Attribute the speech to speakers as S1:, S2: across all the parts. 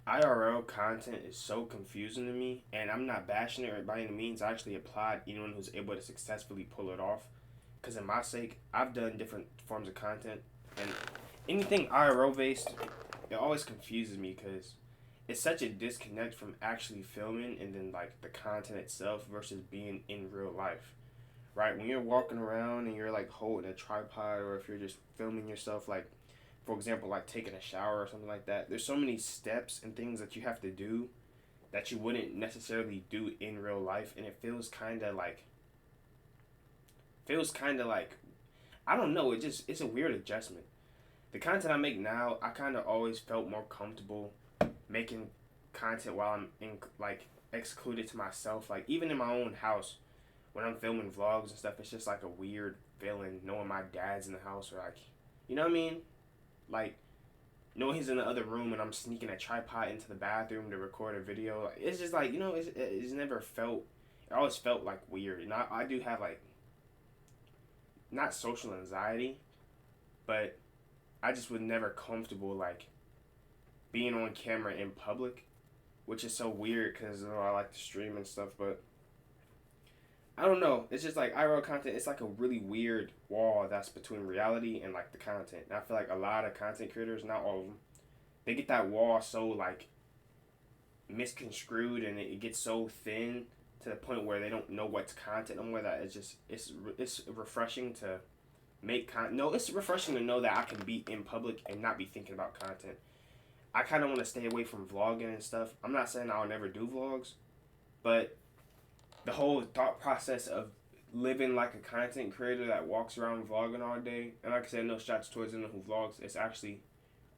S1: IRL content is so confusing to me, and I'm not bashing it by any means. I actually applaud anyone who's able to successfully pull it off. Because, in my sake, I've done different forms of content, and anything IRL based, it always confuses me because it's such a disconnect from actually filming and then like the content itself versus being in real life. Right? When you're walking around and you're like holding a tripod, or if you're just filming yourself, like for example, like taking a shower or something like that, there's so many steps and things that you have to do that you wouldn't necessarily do in real life, and it feels kind of like I don't know. It's a weird adjustment. The content I make now, I kind of always felt more comfortable making content while I'm in like excluded to myself. Like even in my own house, when I'm filming vlogs and stuff, it's just like a weird feeling knowing my dad's in the house, or like, you know what I mean? Like knowing he's in the other room and I'm sneaking a tripod into the bathroom to record a video. Like, it's just like it's never felt. It always felt like weird, and I do have like not social anxiety, but I just was never comfortable like being on camera in public, which is so weird because I like to stream and stuff. But I don't know. It's just like IRL content. It's like a really weird wall that's between reality and like the content. And I feel like a lot of content creators, not all of them, they get that wall so like misconstrued, and it gets so thin to the point where they don't know what's content no more. That it's refreshing to make content. No, it's refreshing to know that I can be in public and not be thinking about content. I kind of want to stay away from vlogging and stuff. I'm not saying I'll never do vlogs, but the whole thought process of living like a content creator that walks around vlogging all day, and like I said, no shots towards anyone who vlogs. It's actually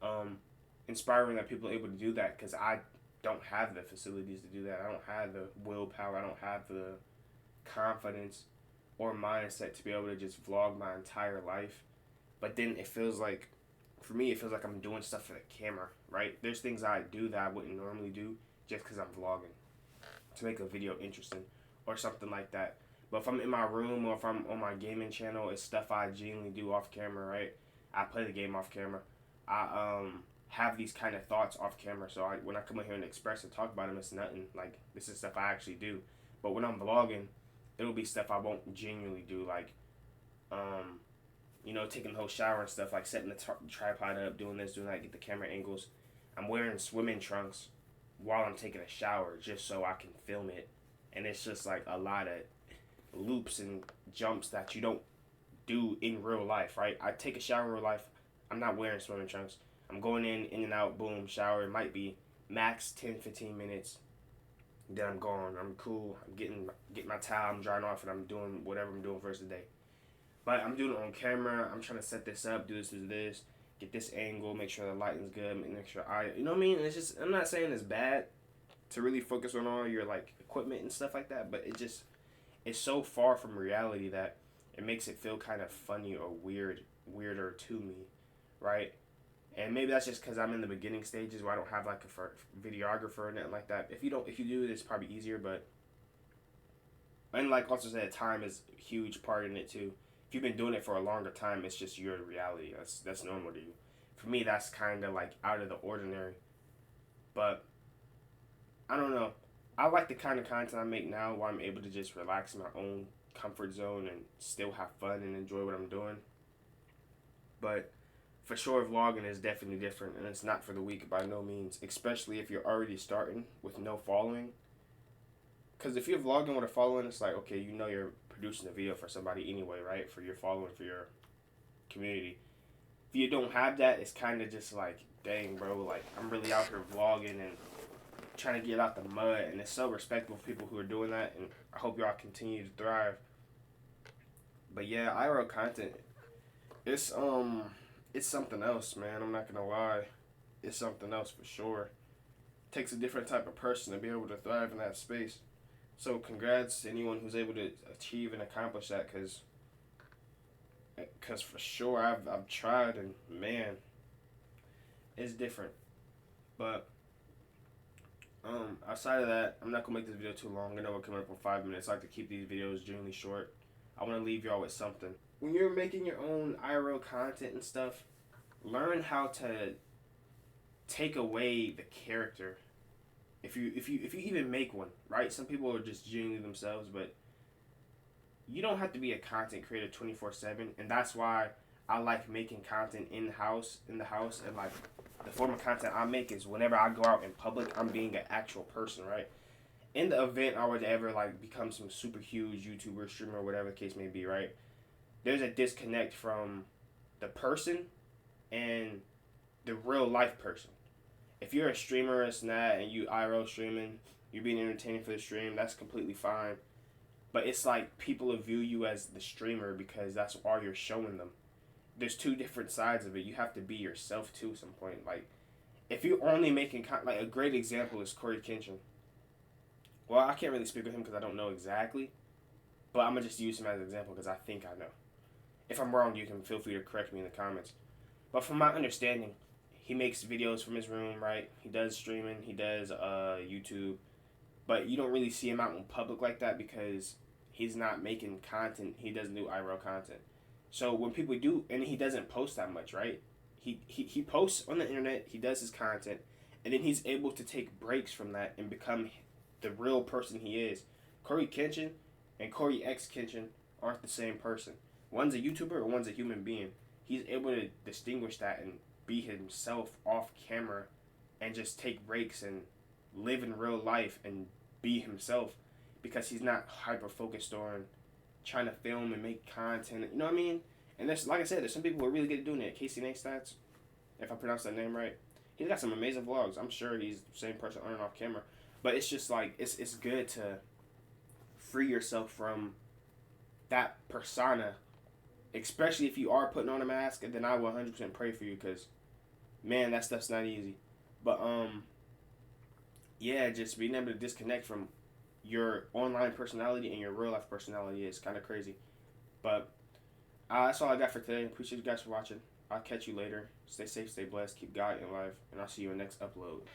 S1: um, inspiring that people are able to do that because I don't have the facilities to do that. I don't have the willpower. I don't have the confidence or mindset to be able to just vlog my entire life. But then it feels like, for me, it feels like I'm doing stuff for the camera, right? There's things I do that I wouldn't normally do just because I'm vlogging to make a video interesting or something like that. But if I'm in my room or if I'm on my gaming channel, it's stuff I genuinely do off camera, right? I play the game off camera. I have these kind of thoughts off camera, so when I come in here and express and talk about them, it's nothing. Like this is stuff I actually do. But when I'm vlogging, it'll be stuff I won't genuinely do, like um, taking the whole shower and stuff, like setting the tripod up, doing this, doing that, get the camera angles. I'm wearing swimming trunks while I'm taking a shower just so I can film it, and it's just like a lot of loops and jumps that you don't do in real life, right? I take a shower in real life. I'm not wearing swimming trunks. I'm going in and out, boom, shower. It might be max 10, 15 minutes. Then I'm gone. I'm cool. I'm getting my towel. I'm drying off, and I'm doing whatever I'm doing for the rest of the day. But I'm doing it on camera. I'm trying to set this up, do this, get this angle, make sure the lighting's good, make sure you know what I mean? It's just, I'm not saying it's bad to really focus on all your like equipment and stuff like that, but it's so far from reality that it makes it feel kind of funny or weirder to me, right? And maybe that's just because I'm in the beginning stages where I don't have like a videographer or nothing like that. If you do, it's probably easier. But and like also said, time is a huge part in it too. If you've been doing it for a longer time, it's just your reality. That's normal to you. For me, that's kind of like out of the ordinary. But I don't know. I like the kind of content I make now where I'm able to just relax in my own comfort zone and still have fun and enjoy what I'm doing. But for sure, vlogging is definitely different, and it's not for the weak by no means, especially if you're already starting with no following. Because if you're vlogging with a following, it's like, okay, you're producing a video for somebody anyway, right? For your following, for your community. If you don't have that, it's kind of just like, dang, bro, like, I'm really out here vlogging and trying to get out the mud, and it's so respectful for people who are doing that, and I hope y'all continue to thrive. But yeah, IRL content, it's it's something else, man. I'm not gonna lie, it's something else for sure. It takes a different type of person to be able to thrive in that space. So congrats to anyone who's able to achieve and accomplish that, cause for sure I've tried, and man, it's different. But outside of that, I'm not gonna make this video too long. I know we're coming up on 5 minutes. I like to keep these videos generally short. I want to leave y'all with something. When you're making your own IRL content and stuff, learn how to take away the character. If you even make one, right? Some people are just genuinely themselves, but you don't have to be a content creator 24/7, and that's why I like making content in the house, and like the form of content I make is whenever I go out in public, I'm being an actual person, right? In the event I were to ever like become some super huge YouTuber, streamer, whatever the case may be, right? There's a disconnect from the person and the real life person. If you're a streamer and that, and you IRL streaming, you're being entertaining for the stream, that's completely fine. But it's like people will view you as the streamer because that's all you're showing them. There's two different sides of it. You have to be yourself too at some point. Like if you're only making like a great example is Corey Kenshin. Well, I can't really speak with him because I don't know exactly, but I'm gonna just use him as an example because I think I know. If I'm wrong, you can feel free to correct me in the comments. But from my understanding, he makes videos from his room, right? He does streaming, he does YouTube, but you don't really see him out in public like that because he's not making content. He doesn't do IRL content. So when people do, and he doesn't post that much, right? He posts on the internet, he does his content, and then he's able to take breaks from that and become the real person he is. Corey Kenshin and Corey X Kenshin aren't the same person. One's a YouTuber or one's a human being. He's able to distinguish that and be himself off camera and just take breaks and live in real life and be himself because he's not hyper focused on trying to film and make content. You know what I mean? And there's, like I said, there's some people who are really good at doing it. Casey Neistats, if I pronounce that name right, he's got some amazing vlogs. I'm sure he's the same person on and off camera. But it's just like, it's good to free yourself from that persona, especially if you are putting on a mask. And then I will 100% pray for you because, man, that stuff's not easy. But, yeah, just being able to disconnect from your online personality and your real life personality is kind of crazy. But that's all I got for today. Appreciate you guys for watching. I'll catch you later. Stay safe, stay blessed, keep God in life, and I'll see you in the next upload.